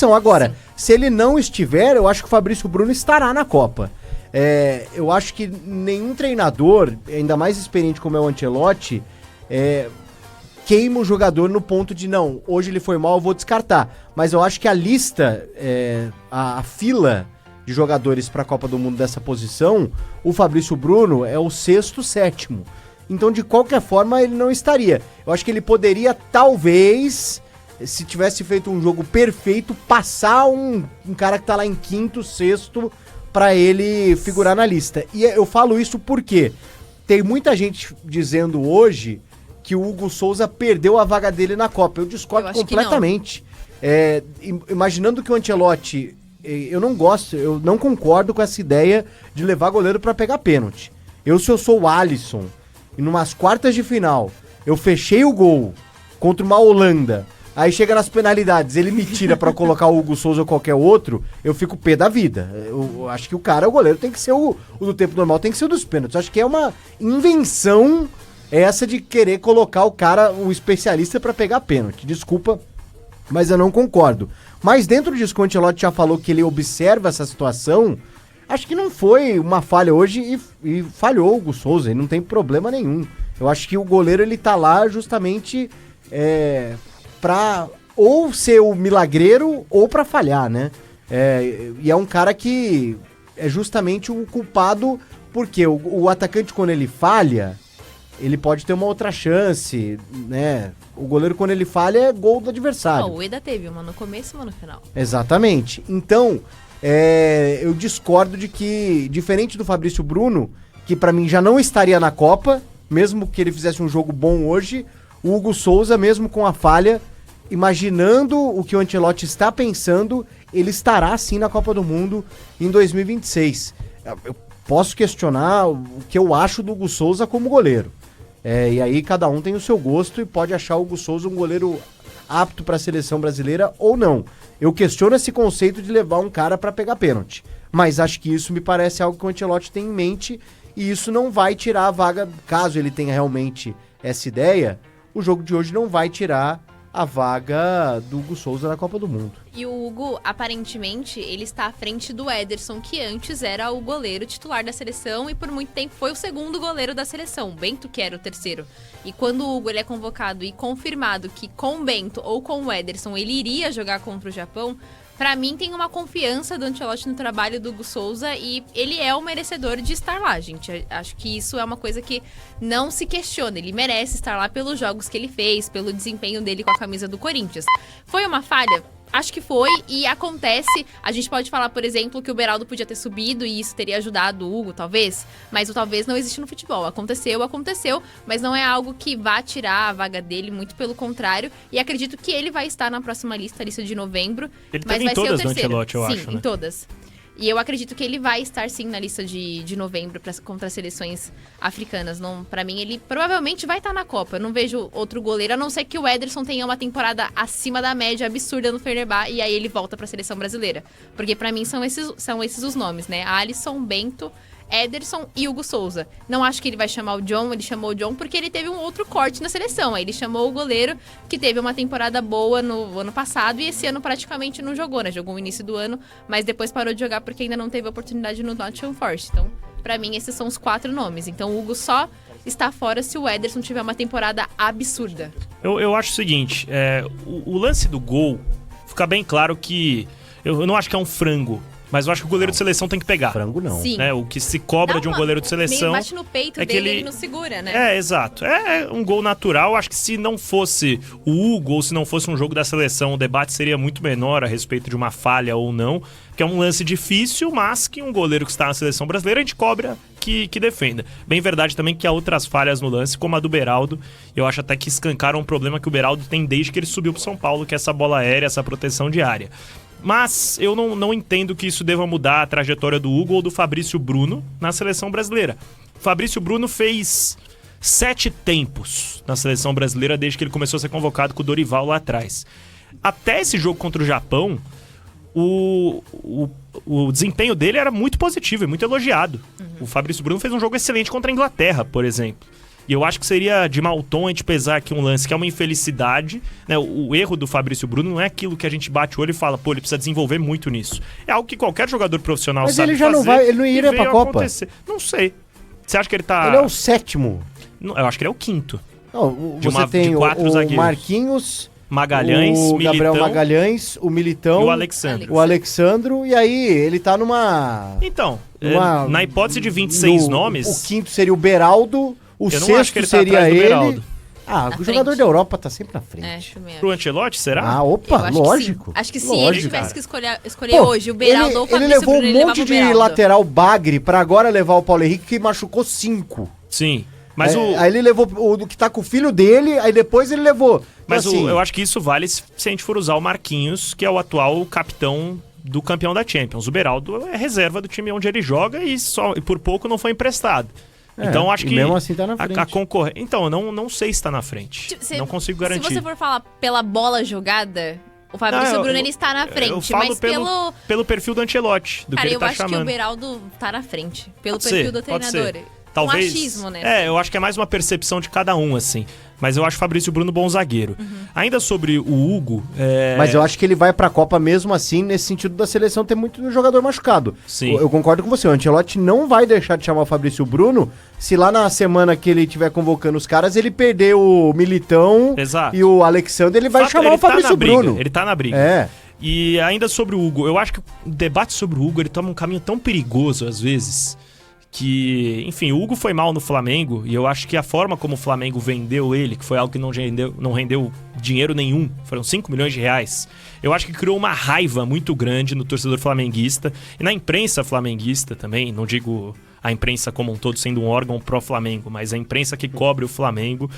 Agora, se ele não estiver, eu acho que o Fabrício Bruno estará na Copa. Eu acho que nenhum treinador, ainda mais experiente como é o Ancelotti, queima o jogador no ponto de, não, hoje ele foi mal, eu vou descartar. Mas eu acho que a lista, a fila de jogadores para a Copa do Mundo dessa posição, o Fabrício Bruno é o 6º, 7º. Então, de qualquer forma, ele não estaria. Eu acho que ele poderia, talvez, se tivesse feito um jogo perfeito, passar um cara que tá lá em 5º, 6º, pra ele figurar na lista. E eu falo isso porque tem muita gente dizendo hoje que o Hugo Souza perdeu a vaga dele na Copa. Eu discordo completamente. Imaginando que o Ancelotti... Eu não concordo com essa ideia de levar goleiro pra pegar pênalti. Se eu sou o Alisson e numas quartas de final eu fechei o gol contra uma Holanda, aí chega nas penalidades, ele me tira pra colocar o Hugo Souza ou qualquer outro, eu fico pé da vida. Eu acho que o goleiro tem que ser o do tempo normal, tem que ser o dos pênaltis. Eu acho que é uma invenção essa de querer colocar o especialista pra pegar pênalti. Desculpa, mas eu não concordo. Mas dentro disso que o Ancelotti já falou que ele observa essa situação, acho que não foi uma falha hoje e falhou o Hugo Souza, e não tem problema nenhum. Eu acho que o goleiro ele tá lá justamente pra ou ser o milagreiro ou pra falhar, né? E é um cara que é justamente o culpado, porque o atacante, quando ele falha, ele pode ter uma outra chance, né? O goleiro, quando ele falha, é gol do adversário. O Eda teve uma no começo e uma no final. Exatamente. Então, eu discordo de que, diferente do Fabrício Bruno, que pra mim já não estaria na Copa, mesmo que ele fizesse um jogo bom hoje, o Hugo Souza, mesmo com a falha, imaginando o que o Ancelotti está pensando, ele estará sim na Copa do Mundo em 2026. Eu posso questionar o que eu acho do Hugo Souza como goleiro. E aí cada um tem o seu gosto e pode achar o Hugo Souza um goleiro apto para a seleção brasileira ou não. Eu questiono esse conceito de levar um cara para pegar pênalti. Mas acho que isso me parece algo que o Ancelotti tem em mente e isso não vai tirar a vaga, caso ele tenha realmente essa ideia, o jogo de hoje não vai tirar a vaga do Hugo Souza na Copa do Mundo. E o Hugo, aparentemente, ele está à frente do Ederson, que antes era o goleiro titular da seleção e por muito tempo foi o segundo goleiro da seleção. O Bento que era o terceiro. E quando o Hugo ele é convocado e confirmado que com o Bento ou com o Ederson ele iria jogar contra o Japão, pra mim tem uma confiança do Ancelotti no trabalho do Hugo Souza e ele é o merecedor de estar lá, gente. Acho que isso é uma coisa que não se questiona. Ele merece estar lá pelos jogos que ele fez, pelo desempenho dele com a camisa do Corinthians. Foi uma falha? Acho que foi, e acontece, a gente pode falar, por exemplo, que o Beraldo podia ter subido e isso teria ajudado o Hugo, talvez, mas o talvez não existe no futebol. Aconteceu, mas não é algo que vá tirar a vaga dele, muito pelo contrário, e acredito que ele vai estar na próxima lista de novembro. Ele mas teve vai em todas ser o terceiro. do Ancelotti, eu acho, Sim, né? em todas. E eu acredito que ele vai estar sim na lista de novembro contra as seleções africanas. Pra mim, ele provavelmente vai estar na Copa. Eu não vejo outro goleiro, a não ser que o Ederson tenha uma temporada acima da média, absurda no Fenerbahçe, e aí ele volta pra seleção brasileira. Porque pra mim são esses os nomes, né? Alisson, Bento, Ederson e Hugo Souza. Não acho que ele vai chamar o John, ele chamou o John porque ele teve um outro corte na seleção. Aí ele chamou o goleiro que teve uma temporada boa no ano passado e esse ano praticamente não jogou, né? Jogou no início do ano, mas depois parou de jogar porque ainda não teve oportunidade no Nottingham Forest. Então, pra mim, esses são os 4 nomes. Então, o Hugo só está fora se o Ederson tiver uma temporada absurda. Eu acho o seguinte, o lance do gol, fica bem claro que eu não acho que é um frango. Mas eu acho que o goleiro de seleção tem que pegar. Frango não. Sim. Né? O que se cobra de um goleiro de seleção... Bate no peito é que dele, ele não segura, né? Exato. É um gol natural. Acho que se não fosse o Hugo ou se não fosse um jogo da seleção, o debate seria muito menor a respeito de uma falha ou não. Que é um lance difícil, mas que um goleiro que está na seleção brasileira, a gente cobra que defenda. Bem verdade também que há outras falhas no lance, como a do Beraldo. Eu acho até que escancaram um problema que o Beraldo tem desde que ele subiu pro São Paulo, que é essa bola aérea, essa proteção de área. Mas eu não entendo que isso deva mudar a trajetória do Hugo ou do Fabrício Bruno na seleção brasileira. O Fabrício Bruno fez 7 tempos na seleção brasileira desde que ele começou a ser convocado com o Dorival lá atrás. Até esse jogo contra o Japão, o desempenho dele era muito positivo e muito elogiado. O Fabrício Bruno fez um jogo excelente contra a Inglaterra, por exemplo. E eu acho que seria de mau tom a gente pesar aqui um lance que é uma infelicidade, né? O erro do Fabrício Bruno não é aquilo que a gente bate o olho e fala, pô, ele precisa desenvolver muito nisso. É algo que qualquer jogador profissional Mas sabe ele já fazer. não vai, ele não iria pra Copa. Acontecer. Não sei. Você acha que ele tá... Ele é o 7º. Não, eu acho que ele é o 5º. Não, De você tem de 4 o zagueiros. Marquinhos, Magalhães, o Gabriel Militão Magalhães, o Militão, e o Alexandre. o Alexandro, e aí ele tá numa... Então, Uma- na hipótese de 26 nomes... O 5º seria o Beraldo, o Eu não 6º acho que ele tá seria atrás do ele. Beraldo. Ah, Na o jogador frente. da Europa tá sempre na frente. também acho. Pro Ancelotti, será? Ah, Eu opa, acho que lógico. sim. Acho que se lógico, ele tivesse cara. que escolher hoje o Beraldo ou o ele Fabrício levou Bruno, um ele levava monte o de Beraldo. lateral bagre pra agora levar o Paulo Henrique, que machucou 5. Sim. Mas Aí ele levou o que tá com o filho dele, aí depois ele levou. Então, Mas assim, eu acho que isso vale se a gente for usar o Marquinhos, que é o atual capitão do campeão da Champions. O Beraldo é reserva do time onde ele joga e por pouco não foi emprestado. Então acho e que mesmo assim tá na frente. a concorrência... Então, eu não sei se tá na frente. Tipo, não consigo garantir. Se você for falar pela bola jogada, o Fabrício Bruno ele está na frente. Eu falo mas pelo perfil do Ancelotti, do Cara, que ele eu tá acho que o chamando. Beraldo tá na frente. Pelo Pode perfil ser, do pode treinador. ser. Talvez. Um achismo, né? Eu acho que é mais uma percepção de cada um, assim. Mas eu acho o Fabrício Bruno bom zagueiro. Uhum. Ainda sobre o Hugo... Mas eu acho que ele vai pra Copa mesmo assim, nesse sentido da seleção ter muito jogador machucado. Sim. Eu concordo com você, o Ancelotti não vai deixar de chamar o Fabrício Bruno se lá na semana que ele estiver convocando os caras, ele perder o Militão Exato. e o Alexandre, ele vai Fato, chamar ele o Fabrício na briga, Bruno. Ele tá na briga. É. E ainda sobre o Hugo, eu acho que o debate sobre o Hugo, ele toma um caminho tão perigoso às vezes, que, enfim, o Hugo foi mal no Flamengo, e eu acho que a forma como o Flamengo vendeu ele, que foi algo que não rendeu dinheiro nenhum, foram 5 milhões de reais, eu acho que criou uma raiva muito grande no torcedor flamenguista, e na imprensa flamenguista também, não digo a imprensa como um todo sendo um órgão pró-Flamengo, mas a imprensa que cobre o Flamengo,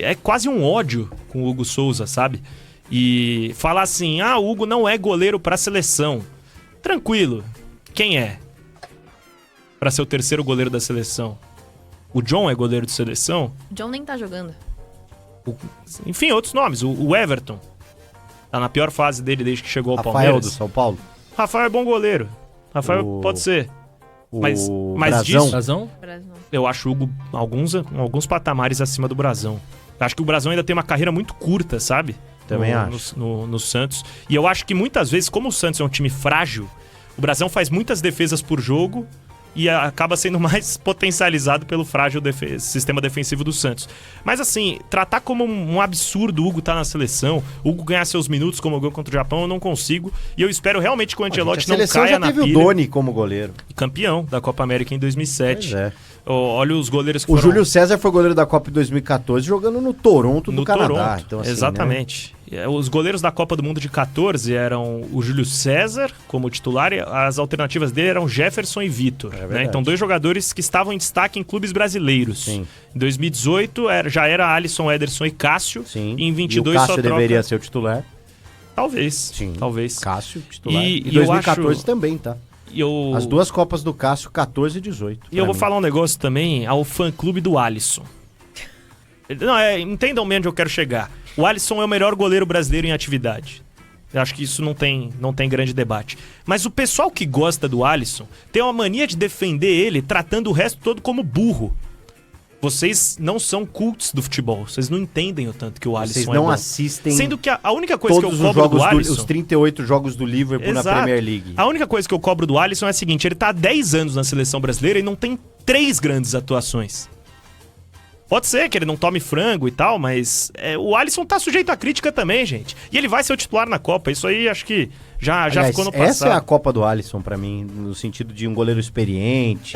é quase um ódio com o Hugo Souza, sabe? E falar assim, o Hugo não é goleiro pra seleção. Tranquilo, quem é? Pra ser o terceiro goleiro da seleção. O John é goleiro de seleção? O John nem tá jogando. Enfim, outros nomes. O Everton. Tá na pior fase dele desde que chegou ao Rafael Palmeiras. do São Paulo. Rafael é bom goleiro. Rafael pode ser. Mas Brazão. disso, Razão? Brasil não. eu acho o Hugo alguns patamares acima do Brasão. Eu acho que o Brasão ainda tem uma carreira muito curta, sabe? Também no, acho. No Santos. E eu acho que muitas vezes, como o Santos é um time frágil, o Brasão faz muitas defesas por jogo e acaba sendo mais potencializado pelo frágil sistema defensivo do Santos. Mas assim, tratar como um absurdo o Hugo tá na seleção, o Hugo ganhar seus minutos como ganhou contra o Japão, eu não consigo. E eu espero realmente que o Ancelotti não caia na já teve pilha. o Doni como goleiro. Campeão da Copa América em 2007. Pois é. Olha os goleiros que O foram... Júlio César foi goleiro da Copa em 2014 jogando no Toronto do Canadá. Toronto. Então, assim, Exatamente. Os goleiros da Copa do Mundo de 14 eram o Júlio César como titular e as alternativas dele eram Jefferson e Vitor. verdade. Então, 2 jogadores que estavam em destaque em clubes brasileiros. Sim. Em 2018 já era Alisson, Ederson e Cássio. Sim. E em E 22 o Cássio só troca... deveria ser o titular. Talvez. Sim. Talvez. Cássio, titular. E E 2014 eu acho- também, tá? E eu... As duas Copas do Cássio, 14 e 18. E eu vou pra mim. falar um negócio também ao fã-clube do Alisson. Não, entendam bem onde eu quero chegar. O Alisson é o melhor goleiro brasileiro em atividade. Eu acho que isso não tem grande debate. Mas o pessoal que gosta do Alisson tem uma mania de defender ele tratando o resto todo como burro. Vocês não são cultos do futebol. Vocês não entendem o tanto que o Alisson Vocês é não bom. assistem Sendo que a única coisa que todos eu os cobro do jogos Alisson... os 38 jogos do Liverpool na Exato. Premier League. A única coisa que eu cobro do Alisson é a seguinte, ele tá há 10 anos na seleção brasileira e não tem 3 grandes atuações. Pode ser que ele não tome frango e tal, mas o Alisson tá sujeito à crítica também, gente. E ele vai ser o titular na Copa, isso aí acho que já Aliás, ficou no passado. essa é a Copa do Alisson pra mim, no sentido de um goleiro experiente,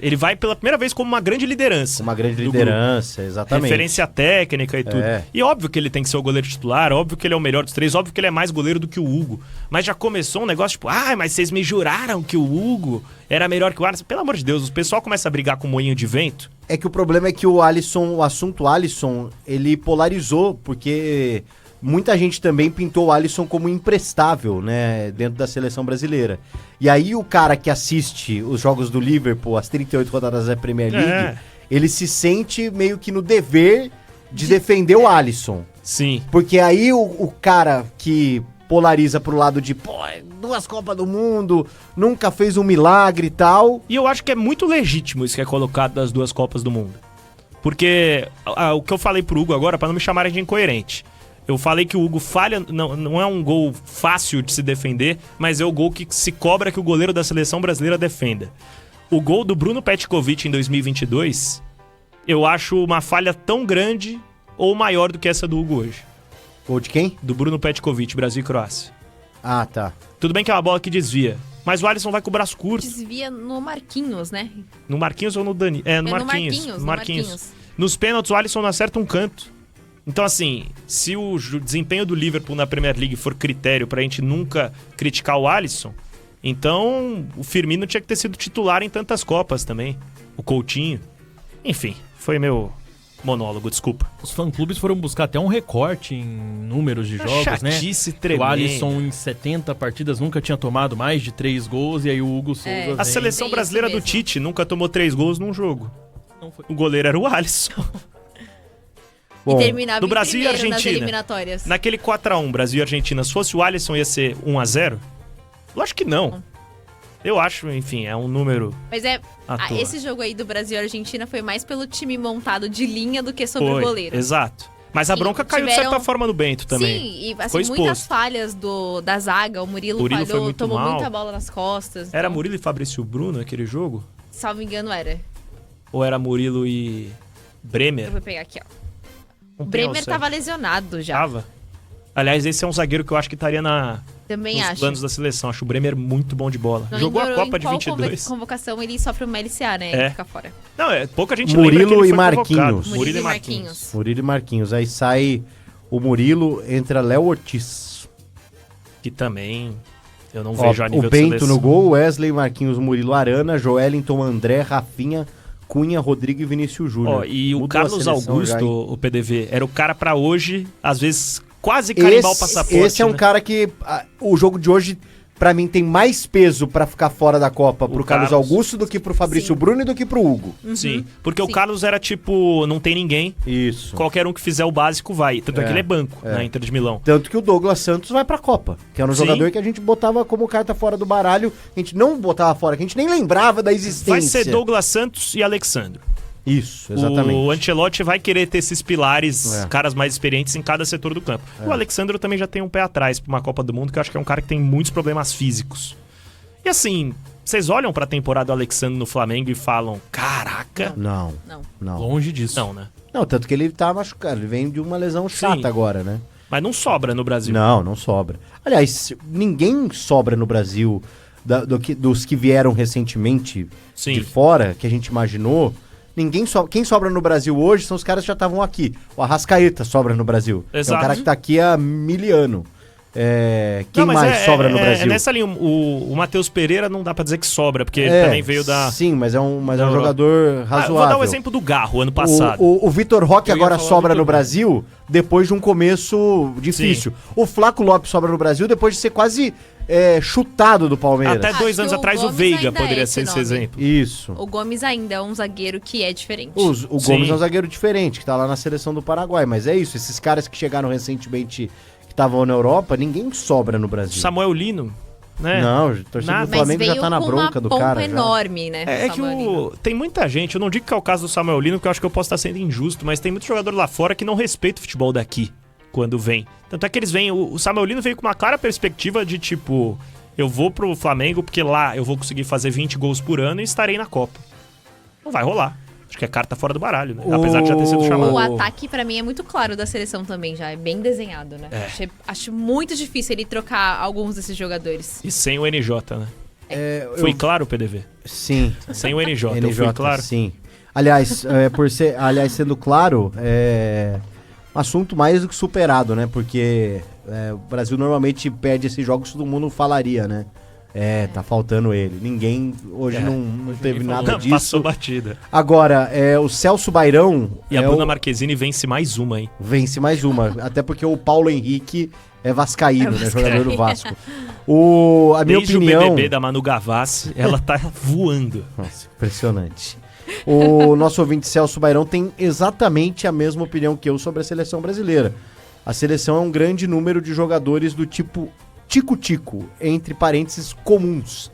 Ele vai pela primeira vez como uma grande liderança. uma grande do liderança, exatamente. Referência técnica e tudo. É. E óbvio que ele tem que ser o goleiro titular, óbvio que ele é o melhor dos 3, óbvio que ele é mais goleiro do que o Hugo. Mas já começou um negócio tipo, mas vocês me juraram que o Hugo era melhor que o Alisson. Pelo amor de Deus, o pessoal começa a brigar com um moinho de vento. É que o problema é que o assunto Alisson, ele polarizou, porque muita gente também pintou o Alisson como imprestável, né, dentro da seleção brasileira. E aí o cara que assiste os jogos do Liverpool, as 38 rodadas da Premier League, ele se sente meio que no dever de defender o Alisson. Sim. Porque aí o cara que polariza pro lado de, 2 Copas do Mundo, nunca fez um milagre e tal. E eu acho que é muito legítimo isso que é colocado das 2 Copas do Mundo. Porque o que eu falei pro Hugo agora, pra não me chamarem de incoerente. Eu falei que o Hugo falha, não é um gol fácil de se defender, mas é o gol que se cobra que o goleiro da seleção brasileira defenda. O gol do Bruno Petkovic em 2022, eu acho uma falha tão grande ou maior do que essa do Hugo hoje. Gol de quem? Do Bruno Petkovic, Brasil e Croácia. Ah, tá. Tudo bem que é uma bola que desvia, mas o Alisson vai com o braço curto. Desvia no Marquinhos, né? No Marquinhos ou no Dani? No Marquinhos. Nos pênaltis, o Alisson não acerta um canto. Então, assim, se o desempenho do Liverpool na Premier League for critério pra gente nunca criticar o Alisson, então o Firmino tinha que ter sido titular em tantas Copas também. O Coutinho. Enfim, foi meu monólogo, desculpa. Os fã-clubes foram buscar até um recorte em números de jogos, né? Tremenda. O Alisson em 70 partidas nunca tinha tomado mais de 3 gols e aí o Hugo Souza vem. A seleção brasileira do Tite nunca tomou 3 gols num jogo. Não foi. O goleiro era o Alisson. Bom, E terminava do Brasil e em primeiro nas Argentina. eliminatórias. Naquele 4x1 Brasil e Argentina, se fosse o Alisson ia ser 1x0? Lógico que não. Eu acho, enfim, é um número Mas à toa. esse jogo aí do Brasil e Argentina foi mais pelo time montado de linha do que sobre o Foi, goleiro. exato. Mas a E bronca caiu de tiveram- certa forma no Bento também. Sim, e assim, Foi muitas exposto. falhas da zaga. O Murilo Murilo foi falhou, muito tomou mal. muita bola nas costas. Era então, Murilo e Fabrício Bruno aquele jogo? salvo engano, era. Ou era Murilo e Bremer? Eu vou pegar aqui, ó. Não O tem ao Bremer certo. tava lesionado já. Tava. Aliás, esse é um zagueiro que eu acho que estaria Também nos acho. planos da seleção. Acho o Bremer muito bom de bola. Não Jogou a lembro Copa em de qual 22. convocação ele sofre uma LCA, né? É. E fica fora. Não, pouca gente Murilo lembra que ele e foi Marquinhos. convocado. Murilo e Marquinhos. Murilo e Marquinhos. Aí sai o Murilo, entra Léo Ortiz. Que também eu não Ó, vejo a nível o de Bento seleção. no gol, Wesley, Marquinhos, Murilo, Arana, Joelinton, André, Rafinha, Cunha, Rodrigo e Vinícius Júnior. Ó, e o Mudou a Carlos seleção Augusto, já, hein? o PDV, era o cara pra hoje, às vezes, quase carimbar o passaporte. Esse é um né? cara que o jogo de hoje, pra mim, tem mais peso pra ficar fora da Copa pro Carlos Carlos. Augusto do que pro Fabrício Sim. Bruno e do que pro Hugo. Sim, porque o Sim. Carlos era tipo, não tem ninguém, Isso. qualquer um que fizer o básico vai. Tanto é que ele é banco na Inter de Milão. Tanto que o Douglas Santos vai pra Copa, que era um Sim. jogador que a gente botava como carta fora do baralho, a gente não botava fora, que a gente nem lembrava da existência. Vai ser Douglas Santos e Alexandro. Isso, exatamente. O Ancelotti vai querer ter esses pilares, É. caras mais experientes em cada setor do campo. O Alexandro também já tem um pé atrás pra uma Copa do Mundo, que eu acho que é um cara que tem muitos problemas físicos. E assim, vocês olham pra temporada do Alexandro no Flamengo e falam, caraca... Não, Não. não. Longe disso. Não, né? Não, tanto que ele tá machucado, ele vem de uma lesão chata Sim. agora, né? Mas não sobra no Brasil. Não sobra. Aliás, ninguém sobra no Brasil dos que vieram recentemente Sim. de fora, que a gente imaginou. Quem sobra no Brasil hoje são os caras que já estavam aqui. O Arrascaeta sobra no Brasil. É Exato. um cara que tá aqui há 1000 anos. Quem Não, mas mais sobra no Brasil? É nessa linha, o Matheus Pereira não dá pra dizer que sobra, porque ele também veio da... Sim, mas é um da Europa. jogador razoável. vou dar o exemplo do Garro, ano passado. O Vitor Roque Eu ia agora falar sobra do no Vitor Brasil depois de um começo difícil. O Flaco Lopes sobra no Brasil depois de ser quase chutado do Palmeiras. Até 2 Acho anos que o atrás o Gomes Veiga ainda poderia é ser esse esse nome. exemplo. Isso. O Gomes ainda é um zagueiro que é diferente. O Sim. Gomes é um zagueiro diferente, que tá lá na seleção do Paraguai. Mas é isso, esses caras que chegaram recentemente, que estavam na Europa, ninguém sobra no Brasil. Samuel Lino, né? Não, o torcedor Nada. do Mas Flamengo veio já tá na com bronca uma do pompa cara. já. enorme, né? É que Samuel Lino. tem muita gente, eu não digo que é o caso do Samuel Lino, porque eu acho que eu posso estar sendo injusto, mas tem muito jogador lá fora que não respeita o futebol daqui, quando vem. Tanto é que eles vêm, o Samuel Lino veio com uma clara perspectiva de tipo, eu vou pro Flamengo porque lá eu vou conseguir fazer 20 gols por ano e estarei na Copa. Não vai rolar. Acho que é carta fora do baralho, né? Apesar de já ter sido chamado. O ataque, pra mim, é muito claro da seleção também já. É bem desenhado, né? Acho muito difícil ele trocar alguns desses jogadores. E sem o NJ, né? Eu- Fui claro, PDV? Sim. Sem o NJ, eu fui claro. Sim. Aliás, sendo claro, um assunto mais do que superado, né? Porque o Brasil normalmente perde esses jogos, todo mundo falaria, né? Tá faltando ele. Ninguém hoje não teve ninguém falou. nada Não, disso. passou batida. Agora, o Celso Bairão E a Bruna Marquezine vence mais uma, hein? vence mais uma. Até porque o Paulo Henrique é vascaíno, né? vascaíno. Jogador do Vasco. A minha Desde opinião... o BBB da Manu Gavassi, ela tá voando. Nossa, impressionante. O nosso ouvinte Celso Bairão tem exatamente a mesma opinião que eu sobre a seleção brasileira. A seleção é um grande número de jogadores do tipo tico-tico, entre parênteses, comuns.